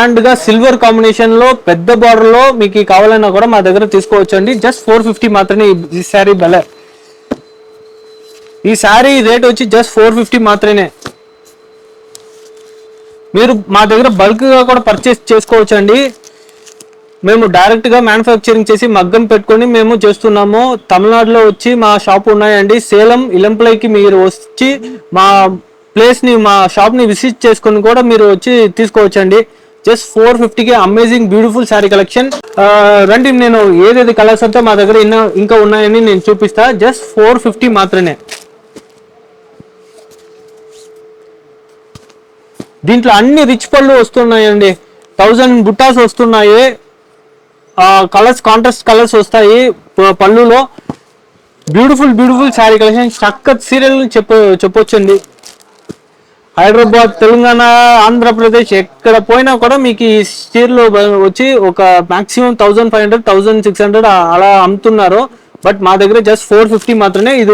Grand గా silver combination లో పెద్ద బార్డర్ లో మీకు కావాలన్నా కూడా మా దగ్గర తీసుకోవచ్చు అండి. జస్ట్ 450 మాత్రమే ఈ శారీ బెల. ఈ శారీ రేట్ వచ్చి జస్ట్ 450 మాత్రమే. మీరు మా దగ్గర బల్క్ గా కూడా పర్చేస్ చేసుకోవచ్చు అండి. మేము డైరెక్ట్ గా మ్యానుఫ్యాక్చరింగ్ చేసి మగ్గం పెట్టుకొని మేము చేస్తున్నాము. తమిళనాడులో వచ్చి మా షాప్ ఉన్నాయండి. సేలం ఇలంపలైకి మీరు వచ్చి మా ప్లేస్ ని మా షాప్ ని విజిట్ చేసుకొని కూడా మీరు వచ్చి తీసుకోవచ్చండి. జస్ట్ 450కి అమేజింగ్ బ్యూటిఫుల్ శారీ కలెక్షన్. రండి, నేను ఏదేది కలర్స్ అంతా మా దగ్గర ఇంకా ఉన్నాయని నేను చూపిస్తా. జస్ట్ 450 మాత్రమే. దీంట్లో అన్ని రిచ్ పళ్ళు వస్తున్నాయండి. 1000 బుట్టాస్ వస్తున్నాయి. కలర్స్ కాంట్రాస్ట్ కలర్స్ వస్తాయి పళ్ళులో. Beautiful sari collection. చక్కటి సీరియల్ చెప్పొచ్చండి. హైదరాబాద్, తెలంగాణ, ఆంధ్రప్రదేశ్ ఎక్కడ పోయినా కూడా మీకు ఈ చీరలు వచ్చి ఒక మాక్సిమం 1500 1600 అలా అమ్ముతున్నారు. బట్ మా దగ్గర జస్ట్ 450 మాత్రమే. ఇది